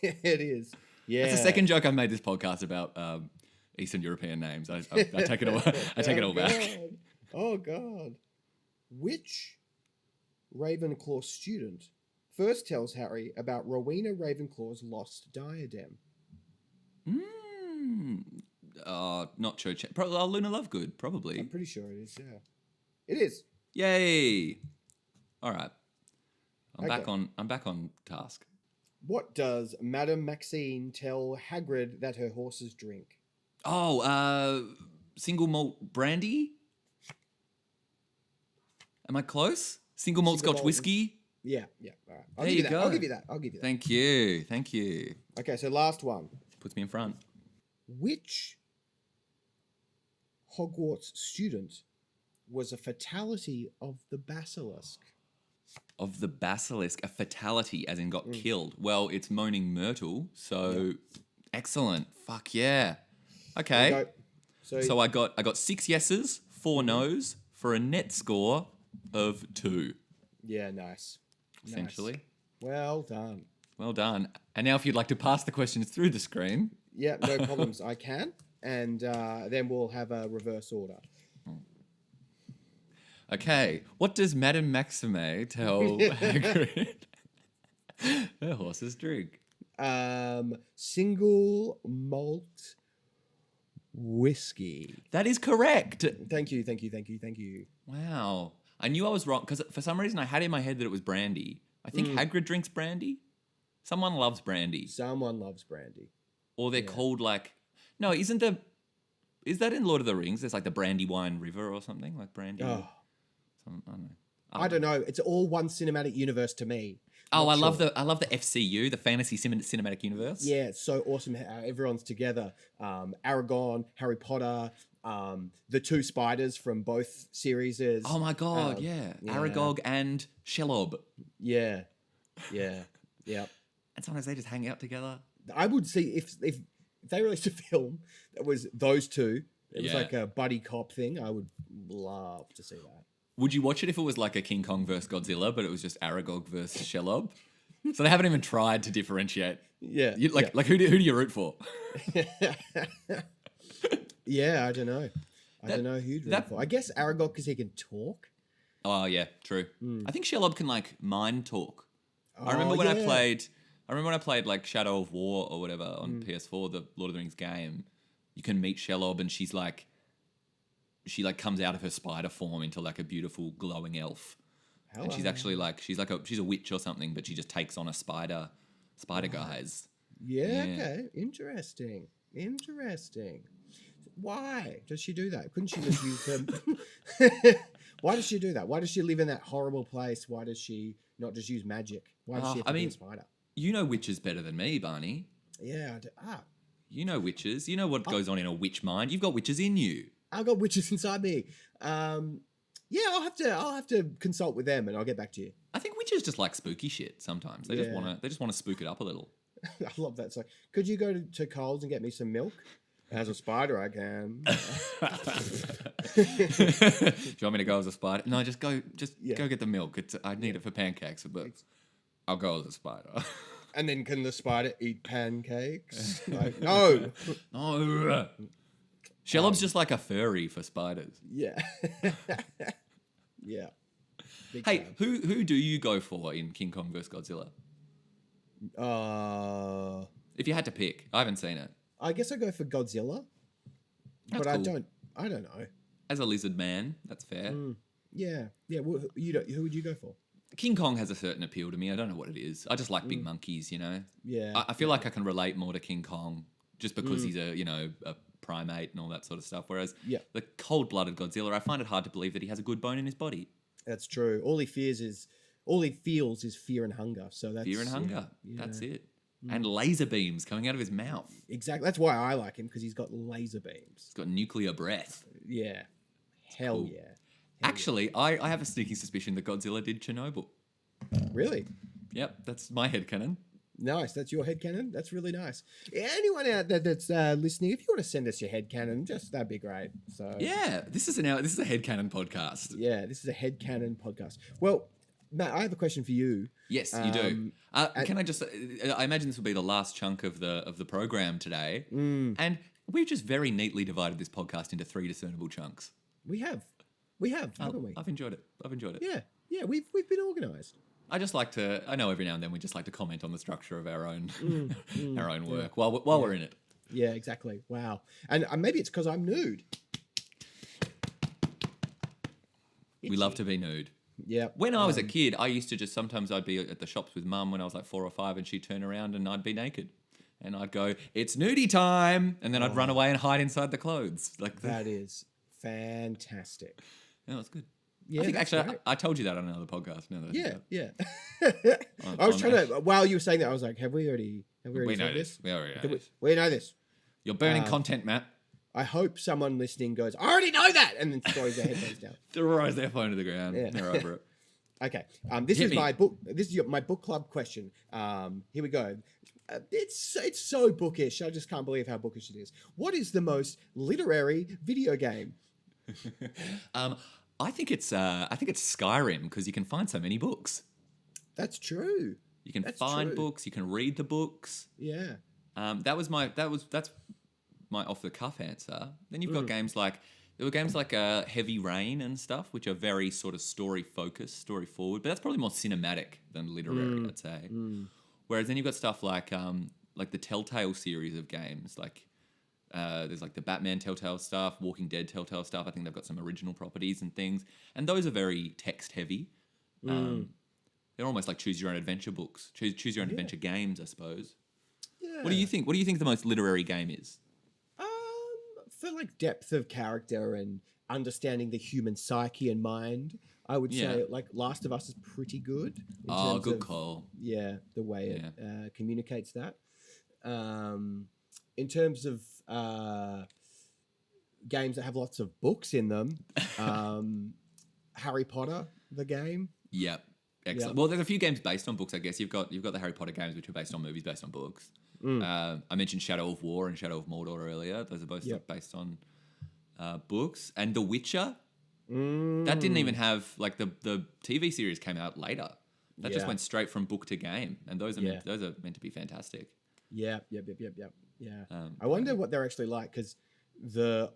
it is. Yeah. That's the second joke I've made this podcast about Eastern European names. I take it all. I take it all back. God. Oh God. Which Ravenclaw student first tells Harry about Rowena Ravenclaw's lost diadem? Not Cho. Probably Luna Lovegood. Probably. I'm pretty sure it is. Yeah, it is. Yay! All right. I'm Okay. back on task. What does Madame Maxine tell Hagrid that her horses drink? Oh, single malt brandy. Am I close? Single malt Single Scotch malt whiskey. Yeah. All right. There you go. I'll give you that. Thank you. Okay, so last one. Puts me in front. Which Hogwarts student was a fatality of the basilisk? Of the basilisk, a fatality, as in got killed. Well, it's Moaning Myrtle, so excellent. Fuck yeah. Okay. There you go. So I got 6 yeses, 4 nos for a net score of 2, Yeah, nice. essentially. Nice. Well done. Well done. And now if you'd like to pass the questions through the screen. Yeah, no problems. I can. And then we'll have a reverse order. Okay. What does Madame Maxime tell Hagrid? The horses drink. Single malt whiskey. That is correct. Thank you. Wow. I knew I was wrong because for some reason I had in my head that it was brandy. I think Hagrid drinks brandy. Someone loves brandy. Someone loves brandy. Or they're called like... No, isn't there... Is that in Lord of the Rings? There's like the Brandywine River or something? Like brandy? Oh, I don't know. I don't know. It's all one cinematic universe to me. Oh, Not I love the FCU, the Fantasy Cinematic Universe. Yeah, it's so awesome how everyone's together. Aragon, Harry Potter, the two spiders from both series. Oh my god, yeah. Aragog and Shelob. Yeah. And sometimes they just hang out together. I would see if they released a film that was those two. It was like a buddy cop thing. I would love to see that. Would you watch it if it was like a King Kong versus Godzilla, but it was just Aragog versus Shelob? So they haven't even tried to differentiate. Yeah. Like who do you root for? Yeah, I don't know. I don't know who you'd root for. I guess Aragog because he can talk. Oh yeah, true. I think Shelob can like mind talk. I remember when I played like Shadow of War or whatever on PS4, the Lord of the Rings game. You can meet Shelob and she comes out of her spider form into like a beautiful glowing elf. Hello. And she's actually like she's a witch or something, but she just takes on a spider guise. Yeah, okay. Interesting. Why does she do that? Couldn't she just use them? Why does she do that? Why does she live in that horrible place? Why does she not just use magic? Why does she have to be a spider? You know witches better than me, Barney. Yeah, I do. You know witches. You know what goes on in a witch mind. You've got witches in you. I've got witches inside me. Yeah, I'll have to consult with them and I'll get back to you. I think witches just like spooky shit sometimes. They just want to spook it up a little. I love that. So, could you go to Coles and get me some milk? As a spider, I can. Do you want me to go as a spider? No, just go get the milk. I need it for pancakes, but I'll go as a spider. And then can the spider eat pancakes? Like, no. No. Shelob's just like a furry for spiders. Yeah. Yeah. Big Hey, time. who do you go for in King Kong vs. Godzilla? If you had to pick, I haven't seen it. I guess I go for Godzilla, That's but cool. I don't know. As a lizard man, that's fair. Yeah. Who would you go for? King Kong has a certain appeal to me. I don't know what it is. I just like big monkeys, you know? Yeah. I feel like I can relate more to King Kong just because he's a primate and all that sort of stuff. Whereas the cold-blooded Godzilla, I find it hard to believe that he has a good bone in his body. That's true. All he feels is fear and hunger. So that's Fear and hunger. That's it. And laser beams coming out of his mouth. Exactly. That's why I like him, because he's got laser beams. He's got nuclear breath. Yeah. Hell cool. yeah. Actually, I have a sneaking suspicion that Godzilla did Chernobyl. Really? Yep, that's my headcanon. Nice. That's your headcanon? That's really nice. Anyone out there that's listening, if you want to send us your headcanon, that'd be great. So yeah, this is a headcanon podcast. Yeah, this is a headcanon podcast. Well, Matt, I have a question for you. Yes, you do. Can I just? I imagine this will be the last chunk of the program today, and we've just very neatly divided this podcast into 3 discernible chunks. We have, haven't we? I've enjoyed it. Yeah. We've been organised. I just like to. I know every now and then we just like to comment on the structure of our own our own work while we're in it. Yeah, exactly. Wow. And maybe it's because I'm nude. We love to be nude. Yeah. When I was a kid, I used to sometimes I'd be at the shops with mum when I was like 4 or 5 and she'd turn around and I'd be naked. And I'd go, "It's nudie time." And then I'd run away and hide inside the clothes. That is fantastic. Yeah, that's good. Yeah, I think actually great. I told you that on another podcast. Now that Yeah. I was trying to, while you were saying that, I was like, have we already we know said this? We already know this. We know this. You're burning content, Matt. I hope someone listening goes, "I already know that," and then throws their headphones down. Throws their phone to the ground. Yeah. They're over it. Okay. This is my book. This is my book club question. Here we go. It's so bookish. I just can't believe how bookish it is. What is the most literary video game? I think it's Skyrim because you can find so many books. That's true. You can find books. You can read the books. Yeah. That's my off the cuff answer. Then you've got games like There were games like Heavy Rain and stuff, which are very sort of story focused, story forward, but that's probably more cinematic than literary, I'd say. Whereas then you've got stuff like the Telltale series of games, like there's like the Batman Telltale stuff, Walking Dead Telltale stuff. I think they've got some original properties and things, and those are very text heavy. They're almost like choose your own adventure books, choose your own adventure games, I suppose. Yeah. What do you think? What do you think the most literary game is? For like depth of character and understanding the human psyche and mind, I would say like Last of Us is pretty good. In terms Good of, call. Yeah, the way it communicates that. In terms of games that have lots of books in them, Harry Potter, the game. Yep. Excellent. Well, there's a few games based on books, I guess. You've got the Harry Potter games, which are based on movies, based on books. I mentioned Shadow of War and Shadow of Mordor earlier. Those are both based on books. And The Witcher, that didn't even have, like, the TV series came out later. That just went straight from book to game. And those are meant to be fantastic. Yeah. I wonder what they're actually like, because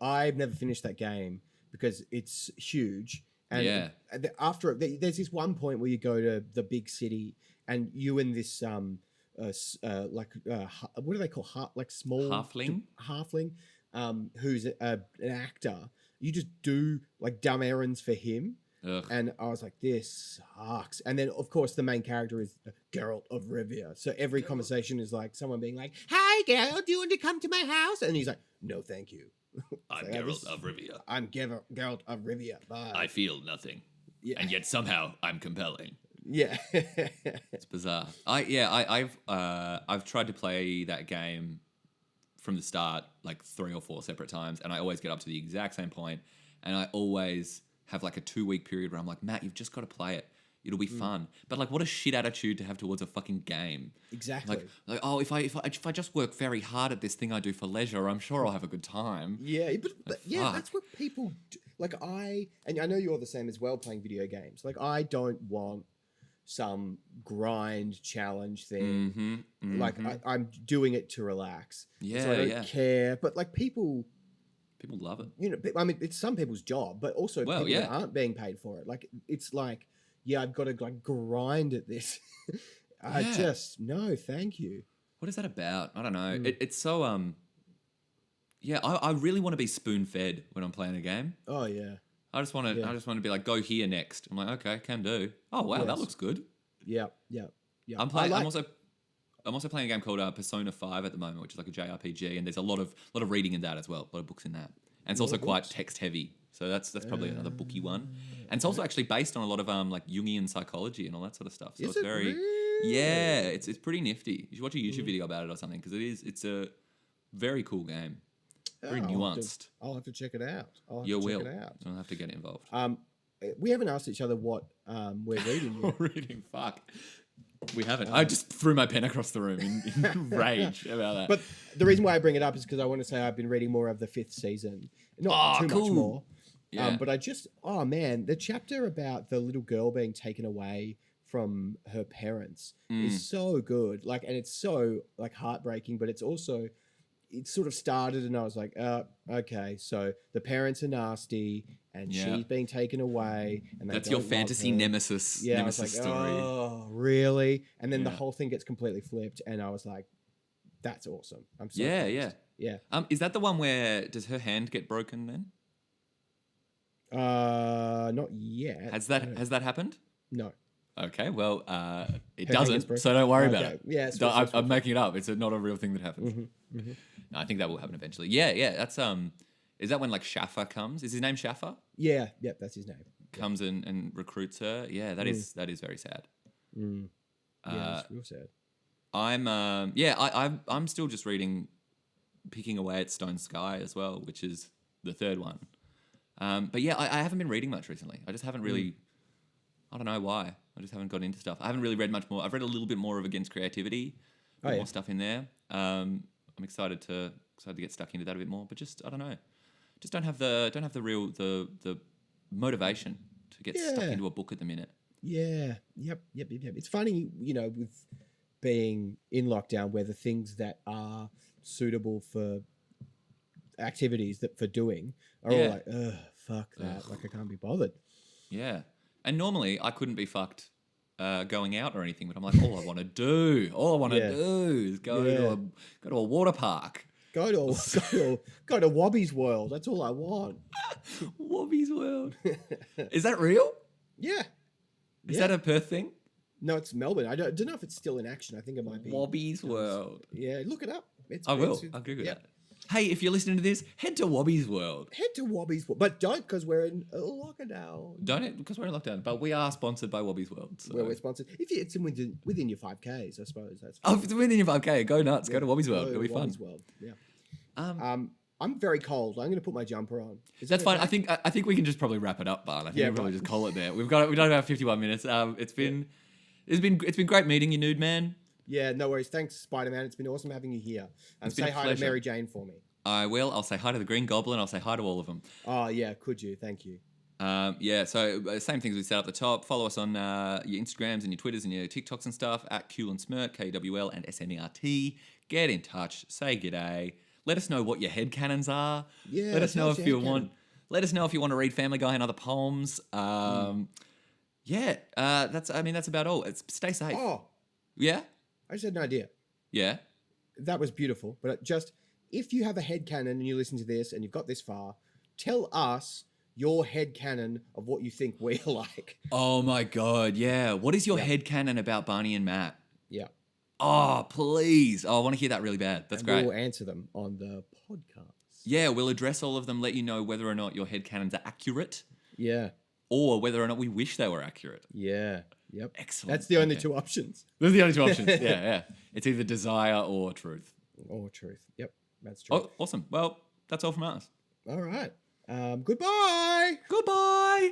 I've never finished that game because it's huge. And after it, there's this one point where you go to the big city and you and this what do they call like small halfling who's an actor. You just do like dumb errands for him. Ugh. And I was like, this sucks. And then of course the main character is Geralt of Rivia, so every conversation is like someone being like, hi Geralt, do you want to come to my house? And he's like, no thank you. I'm Geralt of Rivia. I'm Geralt of Rivia. Bye. I feel nothing. Yeah. And yet somehow I'm compelling. Yeah. It's bizarre. I've tried to play that game from the start like 3 or 4 separate times, and I always get up to the exact same point, and I always have like a 2-week period where I'm like, Matt, you've just got to play it. It'll be fun. But like, what a shit attitude to have towards a fucking game. Exactly. Like, oh, if I just work very hard at this thing I do for leisure, I'm sure I'll have a good time. Yeah, but that's what people do. Like and I know you're the same as well playing video games. Like I don't want some grind challenge thing. Like I'm doing it to relax. Yeah, so I don't care. But like people love it. You know, I mean, it's some people's job, but also people that aren't being paid for it. Like it's like, I've got to like grind at this. I just no, thank you. What is that about? I don't know. It's so I really want to be spoon fed when I'm playing a game. Oh yeah. I just want to be like, go here next. I'm like, okay, can do. Oh wow, that looks good. Yeah. I'm also playing a game called Persona 5 at the moment, which is like a JRPG, and there's a lot of reading in that as well, a lot of books in that, and it's also quite text heavy. So that's probably another booky one, and it's also actually based on a lot of like Jungian psychology and all that sort of stuff. So it's very, it's pretty nifty. You should watch a YouTube video about it or something, because it's a very cool game, very nuanced. I'll have to check it out. You will. I'll have to get involved. We haven't asked each other what we're reading. We're reading. Fuck. We haven't. I just threw my pen across the room in rage about that. But the reason why I bring it up is because I want to say I've been reading more of the 5th season. Not too much more. Yeah. But the chapter about the little girl being taken away from her parents is so good. Like, and it's so like heartbreaking, but it's also, it sort of started and I was like, okay, so the parents are nasty and she's being taken away. And that's your fantasy nemesis. Yeah, nemesis I was like, story. oh, really? And then the whole thing gets completely flipped, and I was like, that's awesome. I'm so pleased. Yeah. Is that the one where does her hand get broken then? Not yet. Has that happened? No. Okay, well, it Her doesn't, so don't worry about it. Yeah, I'm making it up. It's not a real thing that happens. No, I think that will happen eventually. Yeah. That's is that when like Shaffer comes? Is his name Shaffer? Yeah, that's his name. Comes and recruits her. Yeah, that is very sad. Yeah, it's real sad. I'm still just picking away at Stone Sky as well, which is the 3rd one. But yeah, I haven't been reading much recently. I just haven't really. I don't know why. I just haven't got into stuff. I haven't really read much more. I've read a little bit more of Against Creativity. More stuff in there. I'm excited to get stuck into that a bit more. But just I don't know. Just don't have the real the motivation to get stuck into a book at the minute. Yeah. Yep. It's funny, with being in lockdown, where the things that are suitable for activities that for doing are all Yeah. like, ugh, fuck that. Like I can't be bothered. Yeah. And normally I couldn't be fucked going out or anything, but I'm like, all I want to do Yeah. is go to a water park. Go to Wobby's World. That's all I want. Wobby's World. Is that real? Yeah. Is that a Perth thing? No, it's Melbourne. I don't know if it's still in action. I think it might be. Wobby's World. Yeah, look it up. I will. I'll Google that. Hey, if you're listening to this, head to Wobby's World. Head to Wobby's World. But don't, because we're in lockdown. Don't it? Because we're in lockdown. But we are sponsored by Wobby's World. So. Where we're sponsored. If it's within your 5Ks, I suppose. That's Oh, if it's within your 5K, go nuts. Yeah, Go to Wobby's World. go It'll be to fun. Wobby's World. Yeah. I'm very cold. I'm going to put my jumper on. Is That's that fine. okay? I think we can just probably wrap it up, Barn. I think Yeah, we'll probably right. just call it there. We've done about 51 minutes. It's been great meeting you, nude man. Yeah, no worries. Thanks, Spider-Man. It's been awesome having you here. And It's been say a hi to pleasure. Mary Jane for me. I will. I'll say hi to the Green Goblin. I'll say hi to all of them. Oh, yeah. Could you? Thank you. Yeah, so same things we said up the top. Follow us on your Instagrams and your Twitters and your TikToks and stuff at Kuhl and Smirk, KWL and SMERT. Get in touch. Say g'day. Let us know what your headcanons are. Yeah, Let us know if you headcanon. want. Let us know if you want to read Family Guy and other poems. Yeah, that's about all. Stay safe. Oh, Yeah, I just had an idea. yeah. That was beautiful. But just, if you have a headcanon and you listen to this and you've got this far, tell us your headcanon of what you think we're like. Oh my god, yeah. What is your headcanon about Barney and Matt? Yeah. Oh, please. Oh, I want to hear that really bad. That's And great. we'll answer them on the podcast. Yeah, we'll address all of them, let you know whether or not your headcanons are accurate Yeah. or whether or not we wish they were accurate. Yeah. Yep. Excellent. That's the only Okay. two options. Those are the only two options. Yeah. It's either desire or truth. Or truth. Yep. That's true. Oh, awesome. Well, that's all from us. All right. Goodbye. Goodbye.